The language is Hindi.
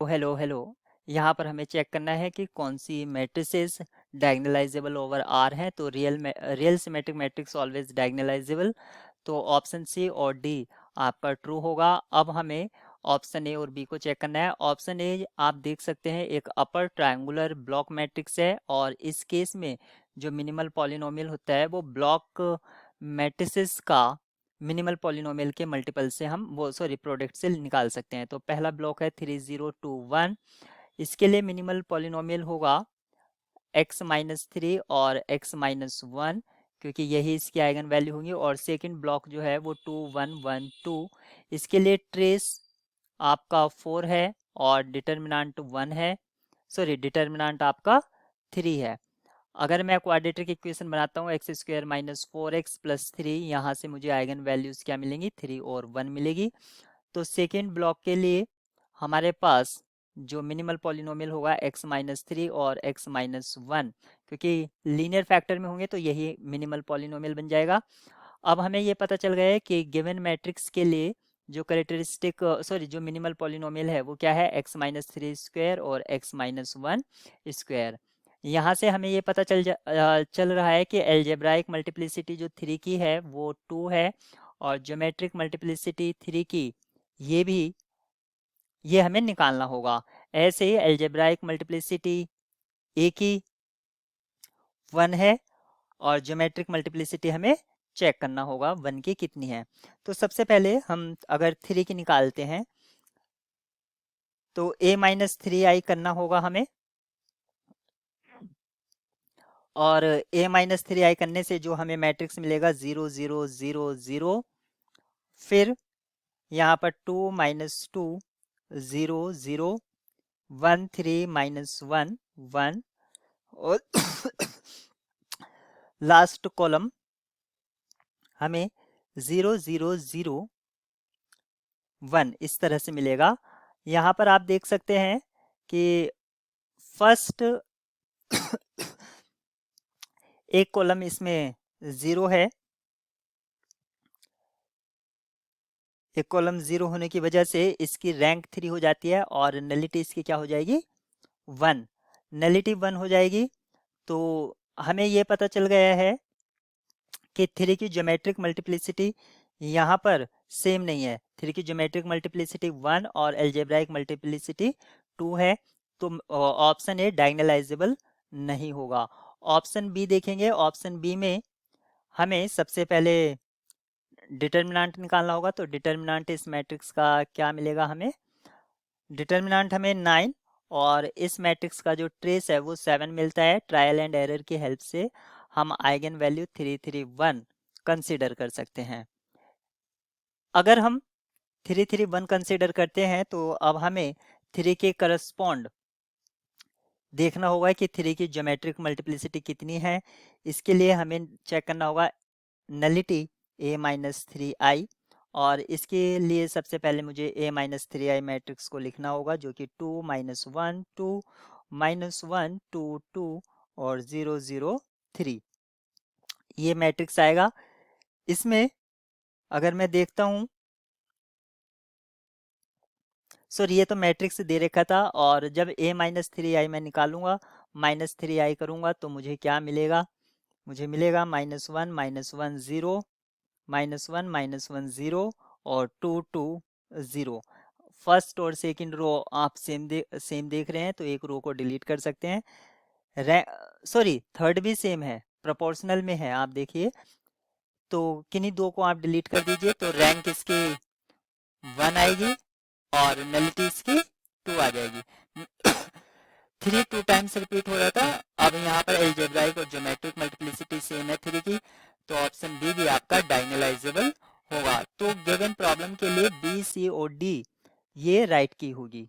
Hello hello. यहाँ पर हमें चेक करना है कि कौन सी मैट्रिसेस डायगोनलाइजेबल ओवर आर हैं। तो real symmetric matrix always diagonalisable. तो ऑप्शन सी और डी आपका ट्रू होगा। अब हमें ऑप्शन ए और बी को चेक करना है। ऑप्शन ए आप देख सकते हैं एक अपर ट्रायंगुलर ब्लॉक मैट्रिक्स है, और इस केस में जो मिनिमल पॉलिनोमियल होता है वो ब्लॉक मैट्रिसेस का मिनिमल पॉलिनोमियल के मल्टीपल से हम वो सॉरी प्रोडक्ट से निकाल सकते हैं। तो पहला ब्लॉक है 3021। इसके लिए मिनिमल पॉलिनोमियल होगा x-3 और x-1, क्योंकि यही इसकी आइगन वैल्यू होंगी। और सेकंड ब्लॉक जो है वो 2112। इसके लिए ट्रेस आपका 4 है और डिटर्मिनेंट 1 है, सॉरी डिटर्मिनेंट आपका 3 है। अगर मैं क्वाड्रेटिक इक्वेशन बनाता हूँ x² - 4x + 3, यहाँ से मुझे आइगन वैल्यूज क्या मिलेंगी, 3 और 1 मिलेगी। तो सेकेंड ब्लॉक के लिए हमारे पास जो मिनिमल पॉलिनोमियल होगा x-3 और x-1, क्योंकि लीनियर फैक्टर में होंगे तो यही मिनिमल पॉलिनोमियल बन जाएगा। अब हमें ये पता चल गया है कि गिवन मैट्रिक्स के लिए जो करेक्टरिस्टिक सॉरी जो मिनिमल पॉलिनोमियल है वो क्या है, x-3² और x-1²। यहाँ से हमें ये पता चल रहा है कि एल्जेब्राइक मल्टीप्लिसिटी जो 3 की है वो 2 है, और ज्योमेट्रिक मल्टीप्लिसिटी 3 की ये हमें निकालना होगा। ऐसे ही एल्जेब्राइक मल्टीप्लिसिटी ए की 1 है, और ज्योमेट्रिक मल्टीप्लिसिटी हमें चेक करना होगा 1 की कितनी है। तो सबसे पहले हम अगर 3 की निकालते हैं तो a-3i करना होगा हमें, और a-3i करने से जो हमें मैट्रिक्स मिलेगा 0 0 0 0। फिर यहाँ पर 2 - 2 0 0 1 3 - 1 1, और लास्ट कॉलम हमें 0 0 0 1 इस तरह से मिलेगा। यहाँ पर आप देख सकते हैं कि फर्स्ट एक कॉलम इसमें 0 है, एक कॉलम 0 होने की वजह से इसकी रैंक 3 हो जाती है, और नलिटी इसकी क्या हो जाएगी, 1। नलिटी 1 हो जाएगी। तो हमें ये पता चल गया है कि 3 की ज्योमेट्रिक मल्टीप्लिसिटी यहाँ पर सेम नहीं है। 3 की ज्योमेट्रिक मल्टीप्लिसिटी 1 और एल्जेब्राइक मल्टीप्लिसिटी 2 है। तो ऑप्शन ए डायगोनलाइजेबल नहीं होगा। ऑप्शन बी देखेंगे। ऑप्शन बी में हमें सबसे पहले डिटर्मिनेंट निकालना होगा। तो डिटर्मिनेंट इस मैट्रिक्स का क्या मिलेगा हमें, डिटर्मिनेंट हमें 9, और इस मैट्रिक्स का जो ट्रेस है वो 7 मिलता है। ट्रायल एंड एरर की हेल्प से हम आइगन वैल्यू 331 कंसीडर कर सकते हैं। अगर हम 331 कंसीडर करते हैं तो अब हमें 3 के करस्पॉन्ड देखना होगा कि 3 की ज्योमेट्रिक मल्टीप्लिसिटी कितनी है। इसके लिए हमें चेक करना होगा नलिटी a-3i, और इसके लिए सबसे पहले मुझे a-3i मैट्रिक्स को लिखना होगा, जो कि 2 - 1 2 -1 2 2 और 0 0 3 ये मैट्रिक्स आएगा। इसमें अगर मैं देखता हूँ, सॉरी ये तो मैट्रिक्स दे रखा था, और जब a-3i मैं निकालूंगा -3i करूंगा तो मुझे क्या मिलेगा, मुझे मिलेगा -1 -1 0 -1 -1 0 और 2 2 0। फर्स्ट और सेकंड रो आप सेम देख रहे हैं, तो एक रो को डिलीट कर सकते हैं। सॉरी थर्ड भी सेम है, प्रोपोर्शनल में है, आप देखिए। तो किन्हीं दो को आप डिलीट कर दीजिए, तो रैंक इसकी 1 आएगी और नलिटी इसकी 2 आ जाएगी। 3 2 टाइम्स रिपीट हो रहा था। अब यहाँ पर एल्जेब्राइक और ज्योमेट्रिक मल्टीप्लिसिटी सेम है 3 की, तो ऑप्शन बी भी आपका डायगोनलाइजेबल होगा। तो गिवन प्रॉब्लम के लिए बी सी और डी ये राइट की होगी।